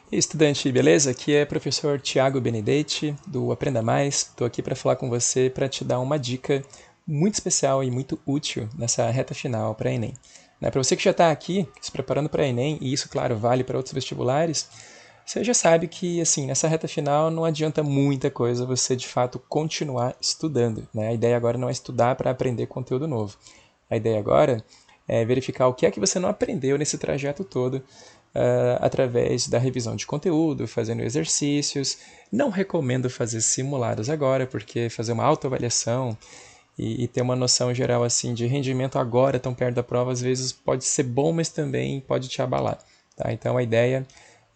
E aí, estudante, beleza? Aqui é o professor Tiago Benedetti, do Aprenda Mais. Estou aqui para falar com você para te dar uma dica muito especial e muito útil nessa reta final para Enem. Para você que já está aqui se preparando para Enem, e isso, claro, vale para outros vestibulares, você já sabe que, assim, nessa reta final não adianta muita coisa você, de fato, continuar estudando, né? A ideia agora não é estudar para aprender conteúdo novo. A ideia agora é verificar o que é que você não aprendeu nesse trajeto todo através da revisão de conteúdo, fazendo exercícios. Não recomendo fazer simulados agora, porque fazer uma autoavaliação e ter uma noção geral assim de rendimento agora, tão perto da prova, às vezes pode ser bom, mas também pode te abalar. Tá? Então a ideia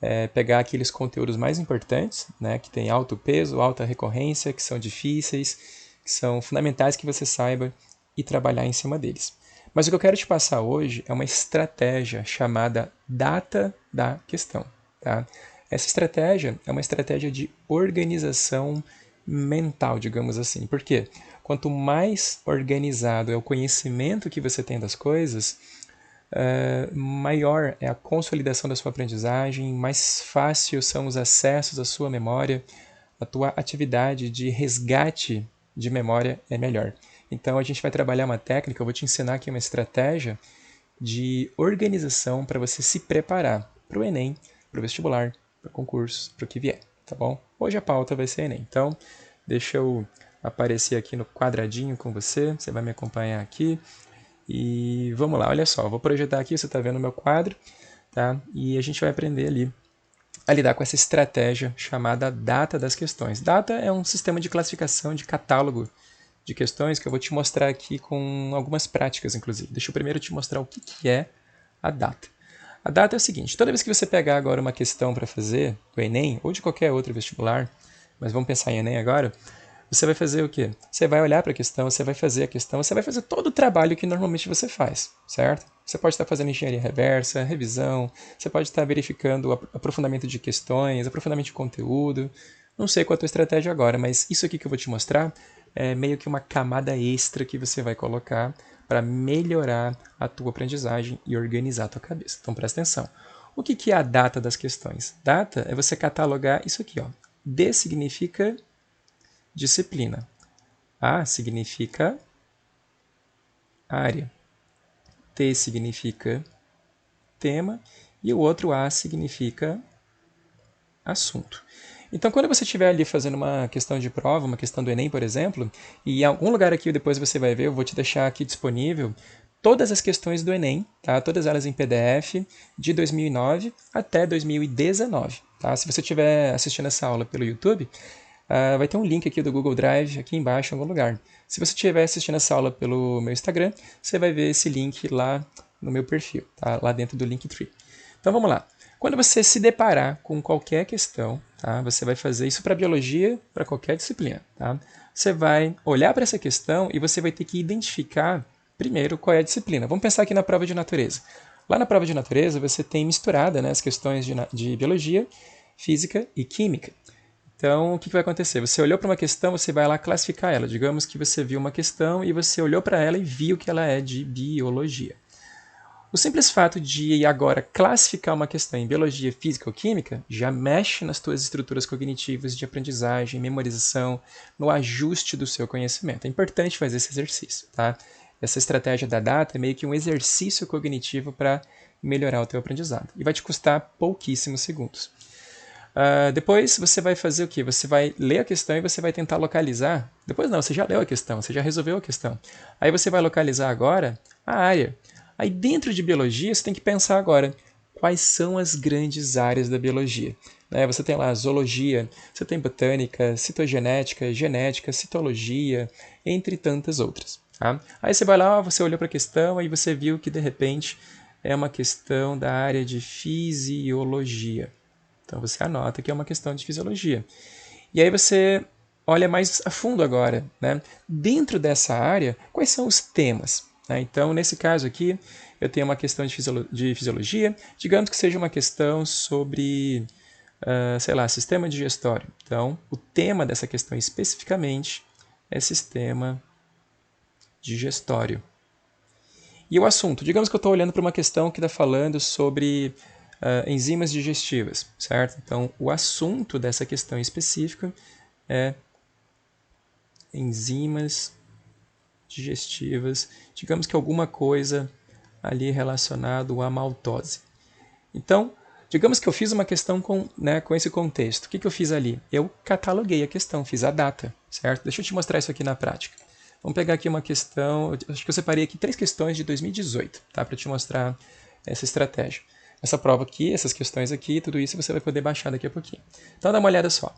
é pegar aqueles conteúdos mais importantes, né, que tem alto peso, alta recorrência, que são difíceis, que são fundamentais que você saiba e trabalhar em cima deles. Mas o que eu quero te passar hoje é uma estratégia chamada data da questão. Tá? Essa estratégia é uma estratégia de organização mental, digamos assim. Por quê? Quanto mais organizado é o conhecimento que você tem das coisas, maior é a consolidação da sua aprendizagem, mais fácil são os acessos à sua memória, a tua atividade de resgate de memória é melhor. Então a gente vai trabalhar uma técnica, eu vou te ensinar aqui uma estratégia de organização para você se preparar para o Enem, para o vestibular, para concursos, para o que vier, tá bom? Hoje a pauta vai ser Enem, então deixa eu aparecer aqui no quadradinho com você, você vai me acompanhar aqui e vamos lá, olha só, eu vou projetar aqui, você está vendo o meu quadro, tá? E a gente vai aprender ali a lidar com essa estratégia chamada data das questões. Data é um sistema de classificação de catálogo de questões que eu vou te mostrar aqui com algumas práticas, inclusive. Deixa eu primeiro te mostrar o que é a data. A data é o seguinte, toda vez que você pegar agora uma questão para fazer, do Enem ou de qualquer outro vestibular, mas vamos pensar em Enem agora, você vai fazer o quê? Você vai olhar para a questão, você vai fazer a questão, você vai fazer todo o trabalho que normalmente você faz, certo? Você pode estar fazendo engenharia reversa, revisão, você pode estar verificando aprofundamento de questões, aprofundamento de conteúdo. Não sei qual é a tua estratégia agora, mas isso aqui que eu vou te mostrar é meio que uma camada extra que você vai colocar para melhorar a tua aprendizagem e organizar a tua cabeça. Então presta atenção. O que é a data das questões? Data é você catalogar isso aqui, ó. D significa disciplina. A significa área. T significa tema. E o outro A significa assunto. Então, quando você estiver ali fazendo uma questão de prova, uma questão do Enem, por exemplo, e em algum lugar aqui depois você vai ver, eu vou te deixar aqui disponível todas as questões do Enem, tá? Todas elas em PDF, de 2009 até 2019. Tá? Se você estiver assistindo essa aula pelo YouTube, vai ter um link aqui do Google Drive aqui embaixo em algum lugar. Se você estiver assistindo essa aula pelo meu Instagram, você vai ver esse link lá no meu perfil, tá? Lá dentro do Linktree. Então vamos lá. Quando você se deparar com qualquer questão, tá? Você vai fazer isso para biologia, para qualquer disciplina. Tá? Você vai olhar para essa questão e você vai ter que identificar primeiro qual é a disciplina. Vamos pensar aqui na prova de natureza. Lá na prova de natureza você tem misturada, né, as questões de biologia, física e química. Então, o que vai acontecer? Você olhou para uma questão, você vai lá classificar ela. Digamos que você viu uma questão e você olhou para ela e viu que ela é de biologia. O simples fato de agora classificar uma questão em biologia, física ou química já mexe nas tuas estruturas cognitivas de aprendizagem, memorização, no ajuste do seu conhecimento. É importante fazer esse exercício, tá? Essa estratégia da data é meio que um exercício cognitivo para melhorar o teu aprendizado. E vai te custar pouquíssimos segundos. Depois você vai fazer o quê? Você vai ler a questão e você vai tentar localizar. Depois não, você já leu a questão, você já resolveu a questão. Aí você vai localizar agora a área. Aí dentro de biologia você tem que pensar agora quais são as grandes áreas da biologia. Você tem lá zoologia, você tem botânica, citogenética, genética, citologia, entre tantas outras. Tá? Aí você vai lá, você olhou para a questão e você viu que de repente é uma questão da área de fisiologia. Então você anota que é uma questão de fisiologia. E aí você olha mais a fundo agora, né? Dentro dessa área, quais são os temas? Né? Então, nesse caso aqui, eu tenho uma questão de fisiologia, digamos que seja uma questão sobre, sei lá, sistema digestório. Então, o tema dessa questão especificamente é sistema digestório. E o assunto? Digamos que eu estou olhando para uma questão que está falando sobre enzimas digestivas, certo? Então, o assunto dessa questão específica é enzimas digestivas, digamos que alguma coisa ali relacionado à maltose. Então, digamos que eu fiz uma questão com esse contexto. O que eu fiz ali? Eu cataloguei a questão, fiz a data, certo? Deixa eu te mostrar isso aqui na prática. Vamos pegar aqui uma questão, acho que eu separei aqui 3 questões de 2018, tá? Para te mostrar essa estratégia. Essa prova aqui, essas questões aqui, tudo isso você vai poder baixar daqui a pouquinho. Então dá uma olhada só.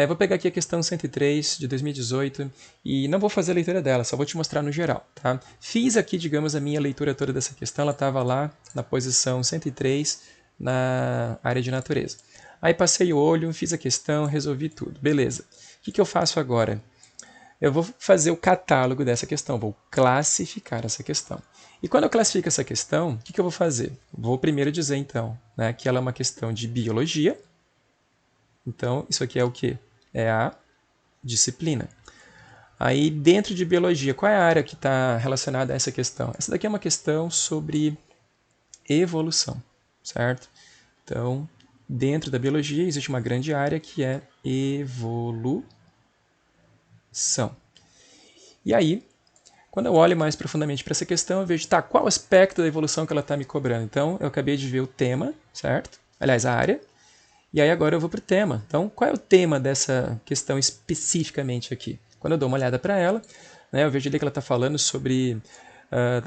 Vou pegar aqui a questão 103 de 2018 e não vou fazer a leitura dela, só vou te mostrar no geral, tá? Fiz aqui, digamos, a minha leitura toda dessa questão, ela estava lá na posição 103, na área de natureza. Aí passei o olho, fiz a questão, resolvi tudo. Beleza. O que eu faço agora? Eu vou fazer o catálogo dessa questão, vou classificar essa questão. E quando eu classifico essa questão, o que eu vou fazer? Vou primeiro dizer, então, né, que ela é uma questão de biologia. Então, isso aqui é o quê? É a disciplina. Aí, dentro de biologia, qual é a área que está relacionada a essa questão? Essa daqui é uma questão sobre evolução, certo? Então, dentro da biologia, existe uma grande área que é evolução. E aí, quando eu olho mais profundamente para essa questão, eu vejo, tá, qual aspecto da evolução que ela está me cobrando? Então, eu acabei de ver o tema, certo? Aliás, a área. E aí agora eu vou para o tema. Então, qual é o tema dessa questão especificamente aqui? Quando eu dou uma olhada para ela, né, eu vejo ali que ela está falando sobre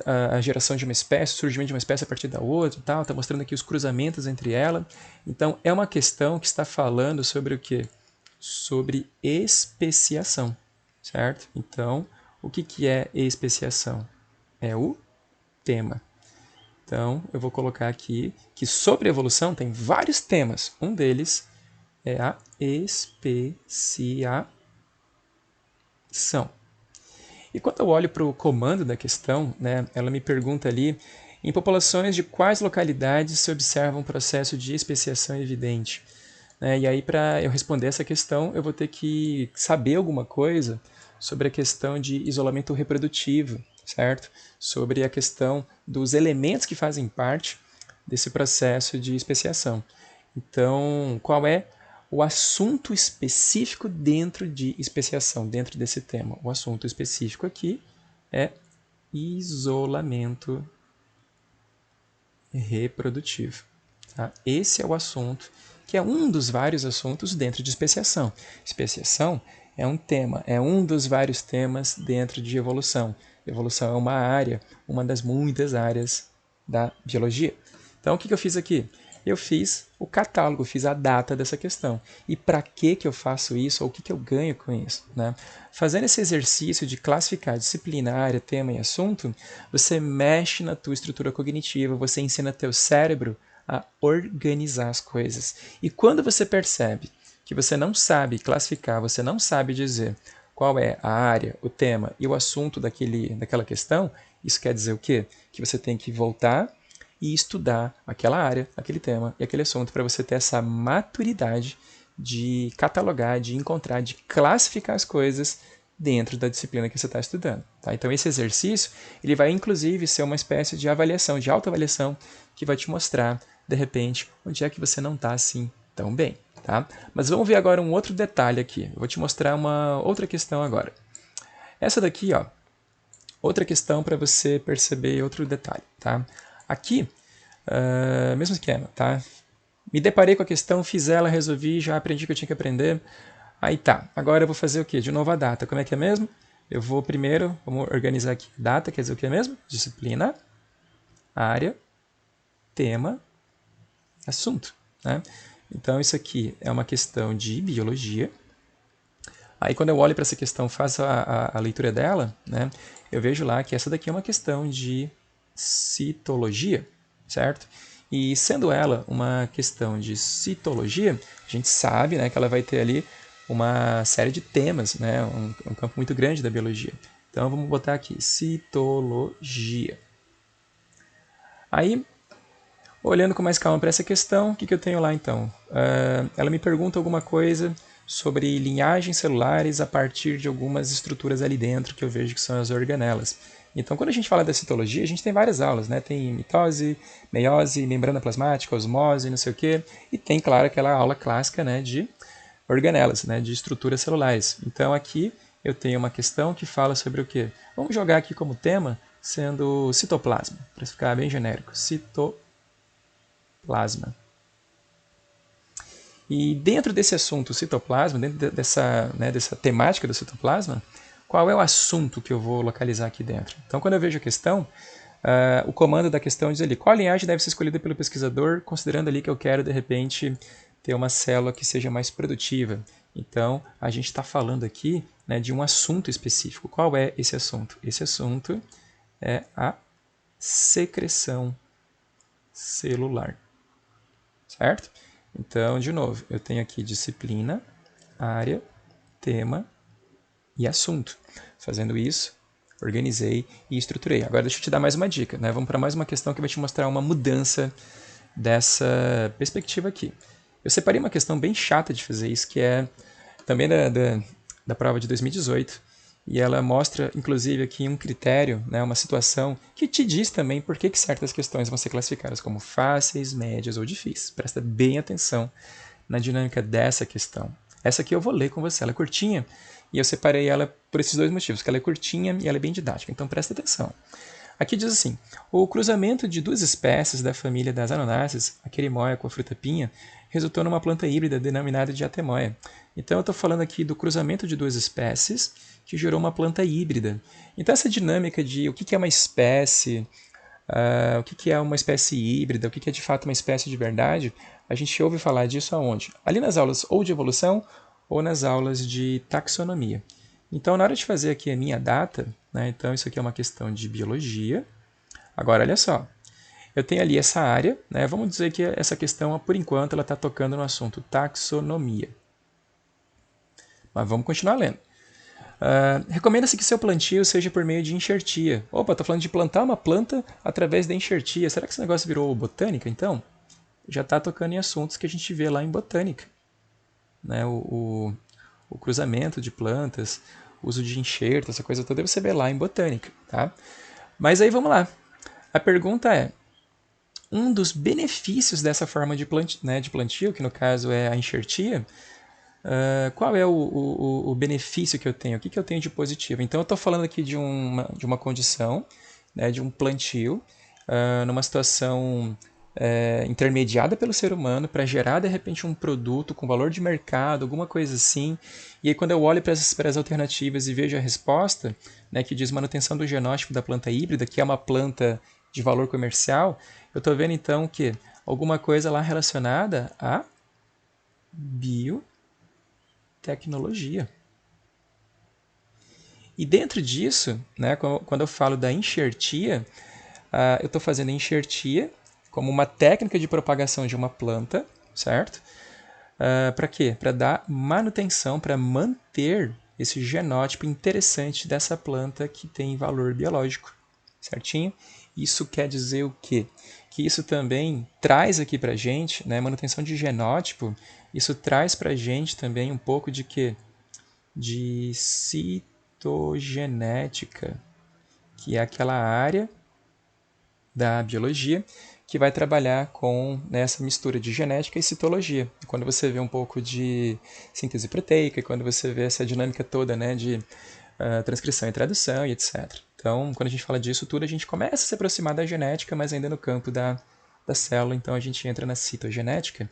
a geração de uma espécie, o surgimento de uma espécie a partir da outra, tal, está mostrando aqui os cruzamentos entre ela. Então, é uma questão que está falando sobre o quê? Sobre especiação, certo? Então, o que é especiação? É o tema. Então, eu vou colocar aqui que sobre evolução tem vários temas. Um deles é a especiação. E quando eu olho para o comando da questão, né, ela me pergunta ali, em populações de quais localidades se observa um processo de especiação evidente? E aí, para eu responder essa questão, eu vou ter que saber alguma coisa sobre a questão de isolamento reprodutivo, certo? Sobre a questão dos elementos que fazem parte desse processo de especiação. Então, qual é o assunto específico dentro de especiação, dentro desse tema? O assunto específico aqui é isolamento reprodutivo. Tá? Esse é o assunto, que é um dos vários assuntos dentro de especiação. Especiação é um tema, é um dos vários temas dentro de evolução. Evolução é uma área, uma das muitas áreas da biologia. Então, o que eu fiz aqui? Eu fiz o catálogo, fiz a data dessa questão. E para que eu faço isso, ou o que eu ganho com isso? Né? Fazendo esse exercício de classificar disciplina, área, tema e assunto, você mexe na tua estrutura cognitiva, você ensina teu cérebro a organizar as coisas. E quando você percebe que você não sabe classificar, você não sabe dizer qual é a área, o tema e o assunto daquela questão, isso quer dizer o quê? Que você tem que voltar e estudar aquela área, aquele tema e aquele assunto para você ter essa maturidade de catalogar, de encontrar, de classificar as coisas dentro da disciplina que você está estudando. Tá? Então esse exercício ele vai inclusive ser uma espécie de avaliação, de autoavaliação, que vai te mostrar, de repente, onde é que você não está assim tão bem. Tá? Mas vamos ver agora um outro detalhe aqui. Eu vou te mostrar uma outra questão agora. Essa daqui, ó, outra questão para você perceber outro detalhe. Tá? Aqui, mesmo esquema, tá? Me deparei com a questão, fiz ela, resolvi, já aprendi o que eu tinha que aprender. Aí tá, agora eu vou fazer o quê? De novo a data, como é que é mesmo? Eu vou primeiro, vamos organizar aqui. Data quer dizer o que mesmo? Disciplina, área, tema, assunto, né? Então isso aqui é uma questão de biologia. Aí quando eu olho para essa questão, faço a leitura dela, né? Eu vejo lá que essa daqui é uma questão de citologia, certo? E sendo ela uma questão de citologia, a gente sabe, né, que ela vai ter ali uma série de temas, né, um campo muito grande da biologia. Então vamos botar aqui, citologia. Aí, olhando com mais calma para essa questão, o que eu tenho lá então? Ela me pergunta alguma coisa sobre linhagens celulares a partir de algumas estruturas ali dentro que eu vejo que são as organelas. Então, quando a gente fala da citologia, a gente tem várias aulas, né? Tem mitose, meiose, membrana plasmática, osmose, não sei o quê. E tem, claro, aquela aula clássica, né, de organelas, né, de estruturas celulares. Então, aqui eu tenho uma questão que fala sobre o quê? Vamos jogar aqui como tema sendo citoplasma, para ficar bem genérico. Citoplasma. E dentro desse assunto citoplasma, dentro dessa temática do citoplasma, qual é o assunto que eu vou localizar aqui dentro? Então, quando eu vejo a questão, o comando da questão diz ali, qual linhagem deve ser escolhida pelo pesquisador, considerando ali que eu quero, de repente, ter uma célula que seja mais produtiva. Então, a gente está falando aqui, né, de um assunto específico. Qual é esse assunto? Esse assunto é a secreção celular. Certo? Então, de novo, eu tenho aqui disciplina, área, tema e assunto. Fazendo isso, organizei e estruturei. Agora deixa eu te dar mais uma dica, né? Vamos para mais uma questão que vai te mostrar uma mudança dessa perspectiva aqui. Eu separei uma questão bem chata de fazer isso, que é também da prova de 2018, e ela mostra, inclusive, aqui um critério, né, uma situação que te diz também por que certas questões vão ser classificadas como fáceis, médias ou difíceis. Presta bem atenção na dinâmica dessa questão. Essa aqui eu vou ler com você, ela é curtinha, e eu separei ela por esses dois motivos, que ela é curtinha e ela é bem didática, então presta atenção. Aqui diz assim, o cruzamento de duas espécies da família das anonáceas, a querimoia com a fruta pinha, resultou numa planta híbrida denominada de atemoia. Então eu estou falando aqui do cruzamento de duas espécies que gerou uma planta híbrida. Então essa dinâmica de o que é uma espécie, o que é uma espécie híbrida, o que é de fato uma espécie de verdade, a gente ouve falar disso aonde? Ali nas aulas ou de evolução ou nas aulas de taxonomia. Então, na hora de fazer aqui a minha data, né, então isso aqui é uma questão de biologia. Agora, olha só, eu tenho ali essa área, né, vamos dizer que essa questão, por enquanto, ela está tocando no assunto taxonomia. Mas vamos continuar lendo. Recomenda-se que seu plantio seja por meio de enxertia. Opa, estou falando de plantar uma planta através da enxertia. Será que esse negócio virou botânica, então? Já está tocando em assuntos que a gente vê lá em botânica. Né? O cruzamento de plantas, uso de enxerto, essa coisa toda você vê lá em botânica. Tá? Mas aí vamos lá. A pergunta é, um dos benefícios dessa forma de plantio, que no caso é a enxertia, qual é o benefício que eu tenho? O que eu tenho de positivo? Então eu estou falando aqui de uma condição, né, de um plantio, numa situação intermediada pelo ser humano para gerar de repente um produto com valor de mercado, alguma coisa assim. E aí quando eu olho para as alternativas e vejo a resposta, né, que diz manutenção do genótipo da planta híbrida, que é uma planta de valor comercial, eu estou vendo então que alguma coisa lá relacionada a biotecnologia. E dentro disso, né, quando eu falo da enxertia, eu estou fazendo enxertia como uma técnica de propagação de uma planta, certo? Para quê? Para dar manutenção, para manter esse genótipo interessante dessa planta que tem valor biológico, certinho? Isso quer dizer o quê? Que isso também traz aqui para a gente, né, manutenção de genótipo, isso traz para a gente também um pouco de quê? De citogenética, que é aquela área da biologia que vai trabalhar com essa mistura de genética e citologia. Quando você vê um pouco de síntese proteica, quando você vê essa dinâmica toda, né, de transcrição e tradução e etc. Então, quando a gente fala disso tudo, a gente começa a se aproximar da genética, mas ainda no campo da célula, então a gente entra na citogenética.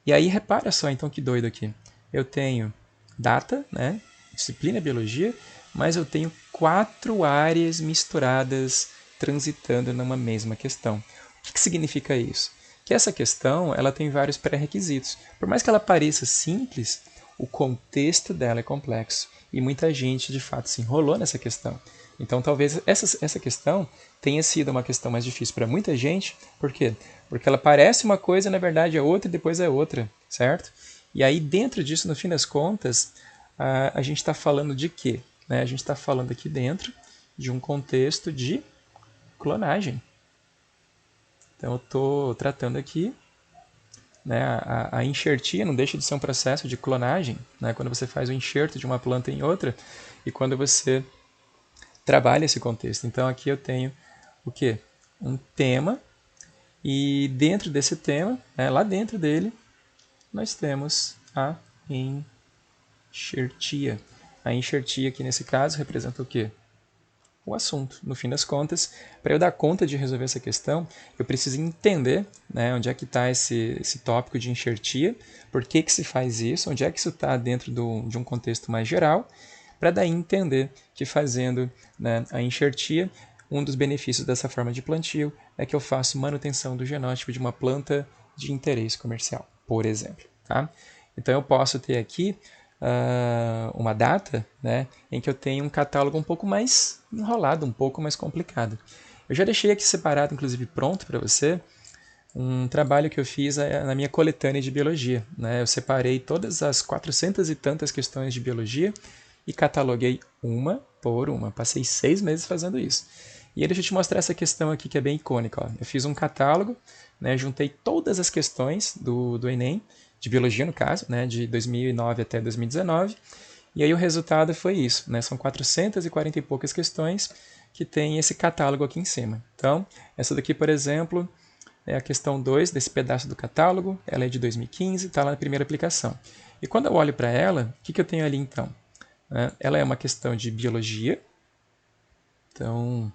E aí, repara só, então, que doido aqui. Eu tenho data, né, disciplina biologia, mas eu tenho 4 áreas misturadas transitando numa mesma questão. O que significa isso? Que essa questão ela tem vários pré-requisitos. Por mais que ela pareça simples, o contexto dela é complexo. E muita gente, de fato, se enrolou nessa questão. Então, talvez essa questão tenha sido uma questão mais difícil para muita gente. Por quê? Porque ela parece uma coisa, na verdade é outra e depois é outra, certo? E aí, dentro disso, no fim das contas, a gente está falando de quê? Né? A gente está falando aqui dentro de um contexto de clonagem. Então eu estou tratando aqui né? A enxertia não deixa de ser um processo de clonagem, né? Quando você faz o enxerto de uma planta em outra e quando você trabalha esse contexto. Então aqui eu tenho o quê? Um tema e dentro desse tema, né, lá dentro dele, nós temos a enxertia. A enxertia aqui nesse caso representa o quê? O assunto. No fim das contas, para eu dar conta de resolver essa questão, eu preciso entender, né, onde é que está esse tópico de enxertia, por que se faz isso, onde é que isso está dentro de um contexto mais geral, para daí entender que fazendo, né, a enxertia, um dos benefícios dessa forma de plantio é que eu faço manutenção do genótipo de uma planta de interesse comercial, por exemplo. Tá? Então eu posso ter aqui uma data, né, em que eu tenho um catálogo um pouco mais enrolado, um pouco mais complicado. Eu já deixei aqui separado, inclusive pronto para você, um trabalho que eu fiz na minha coletânea de biologia. Né? Eu separei todas as 400 e tantas questões de biologia e cataloguei uma por uma. Passei 6 meses fazendo isso. E aí deixa eu te mostrar essa questão aqui que é bem icônica. Ó. Eu fiz um catálogo, né, juntei todas as questões do Enem, de biologia no caso, né, de 2009 até 2019, e aí o resultado foi isso. Né, são 440 e poucas questões que tem esse catálogo aqui em cima. Então, essa daqui, por exemplo, é a questão 2 desse pedaço do catálogo, ela é de 2015, está lá na primeira aplicação. E quando eu olho para ela, o que eu tenho ali então? Ela é uma questão de biologia, então,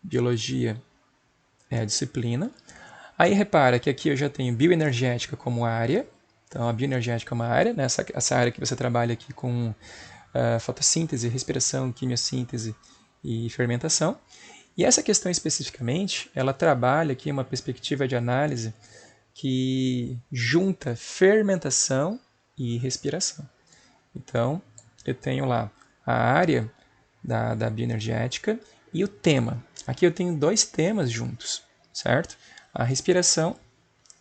biologia é a disciplina. Aí repara que aqui eu já tenho bioenergética como área, então a bioenergética é uma área, né? essa área que você trabalha aqui com fotossíntese, respiração, quimiossíntese e fermentação. E essa questão especificamente, ela trabalha aqui uma perspectiva de análise que junta fermentação e respiração. Então, eu tenho lá a área da bioenergética e o tema. Aqui eu tenho 2 temas juntos, certo? A respiração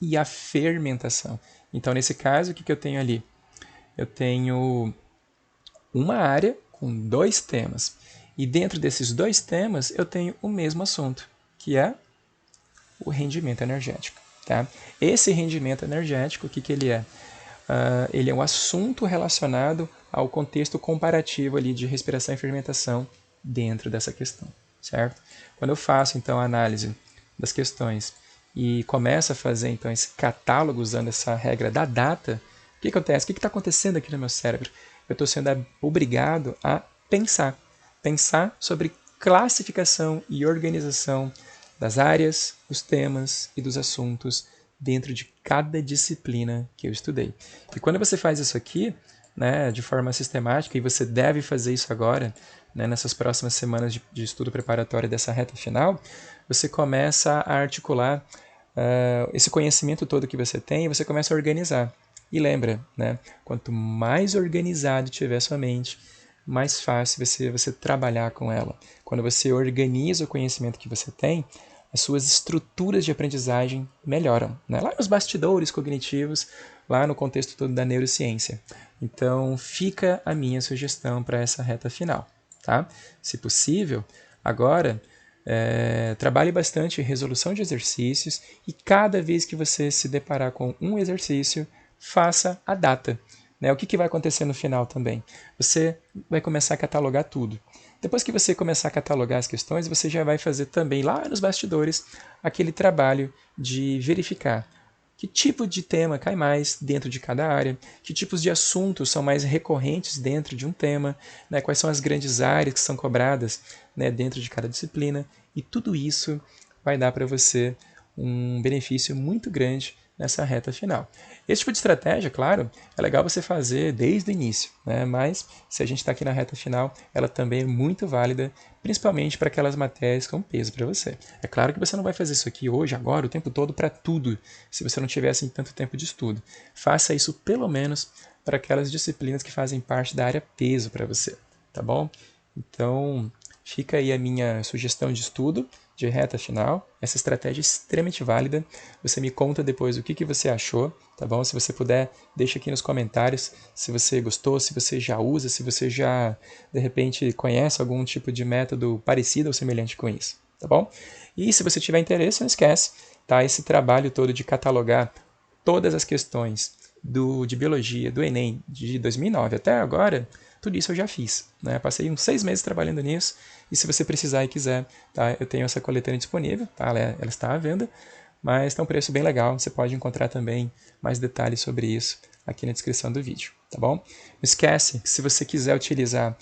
e a fermentação. Então, nesse caso, o que eu tenho ali? Eu tenho uma área com 2 temas. E dentro desses 2 temas, eu tenho o mesmo assunto, que é o rendimento energético. Tá? Esse rendimento energético, o que ele é? Ele é um assunto relacionado ao contexto comparativo ali de respiração e fermentação dentro dessa questão, certo? Quando eu faço então a análise das questões e começo a fazer então esse catálogo usando essa regra da data, o que acontece? O que está acontecendo aqui no meu cérebro? Eu estou sendo obrigado a pensar sobre classificação e organização das áreas, dos temas e dos assuntos dentro de cada disciplina que eu estudei. E quando você faz isso aqui, né, de forma sistemática, e você deve fazer isso agora, né, nessas próximas semanas de estudo preparatório dessa reta final, você começa a articular esse conhecimento todo que você tem e você começa a organizar. E lembra, né, quanto mais organizado tiver sua mente, mais fácil você trabalhar com ela. Quando você organiza o conhecimento que você tem, as suas estruturas de aprendizagem melhoram, né? Lá nos bastidores cognitivos, lá no contexto todo da neurociência. Então, fica a minha sugestão para essa reta final. Tá? Se possível, agora, trabalhe bastante em resolução de exercícios e cada vez que você se deparar com um exercício, faça a data. Né? O que vai acontecer no final também? Você vai começar a catalogar tudo. Depois que você começar a catalogar as questões, você já vai fazer também lá nos bastidores aquele trabalho de verificar que tipo de tema cai mais dentro de cada área, que tipos de assuntos são mais recorrentes dentro de um tema, né? Quais são as grandes áreas que são cobradas, né, dentro de cada disciplina, e tudo isso vai dar para você um benefício muito grande nessa reta final. Esse tipo de estratégia, claro, é legal você fazer desde o início, né? Mas se a gente está aqui na reta final, ela também é muito válida, principalmente para aquelas matérias com peso para você. É claro que você não vai fazer isso aqui hoje, agora, o tempo todo, para tudo, se você não tiver assim, tanto tempo de estudo. Faça isso pelo menos para aquelas disciplinas que fazem parte da área peso para você, tá bom? Então, fica aí a minha sugestão de estudo de reta final. Essa estratégia é extremamente válida. Você me conta depois o que você achou, tá bom? Se você puder, deixa aqui nos comentários se você gostou, se você já usa, se você já, de repente, conhece algum tipo de método parecido ou semelhante com isso, tá bom? E se você tiver interesse, não esquece, tá? Esse trabalho todo de catalogar todas as questões de biologia do Enem de 2009 até agora, tudo isso eu já fiz, né? Passei uns 6 meses trabalhando nisso, e se você precisar e quiser, tá? Eu tenho essa coletânea disponível, tá? Ela está à venda, mas está um preço bem legal, você pode encontrar também mais detalhes sobre isso aqui na descrição do vídeo, tá bom? Não esquece que se você quiser utilizar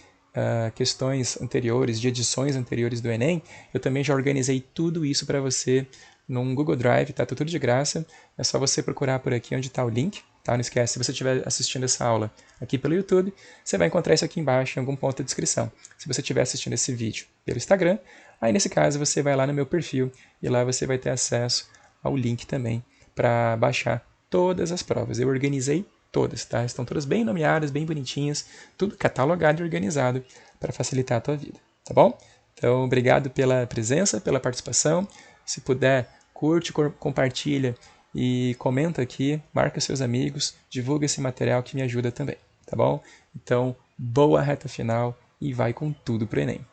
questões anteriores, de edições anteriores do Enem, eu também já organizei tudo isso para você num Google Drive, tá? Tudo de graça, é só você procurar por aqui onde está o link, tá? Não esquece, se você estiver assistindo essa aula aqui pelo YouTube, você vai encontrar isso aqui embaixo em algum ponto da descrição. Se você estiver assistindo esse vídeo pelo Instagram, aí nesse caso você vai lá no meu perfil e lá você vai ter acesso ao link também para baixar todas as provas. Eu organizei todas, tá? Estão todas bem nomeadas, bem bonitinhas, tudo catalogado e organizado para facilitar a tua vida, tá bom? Então, obrigado pela presença, pela participação. Se puder, curte, compartilha e comenta aqui, marca seus amigos, divulga esse material que me ajuda também, tá bom? Então, boa reta final e vai com tudo pro Enem.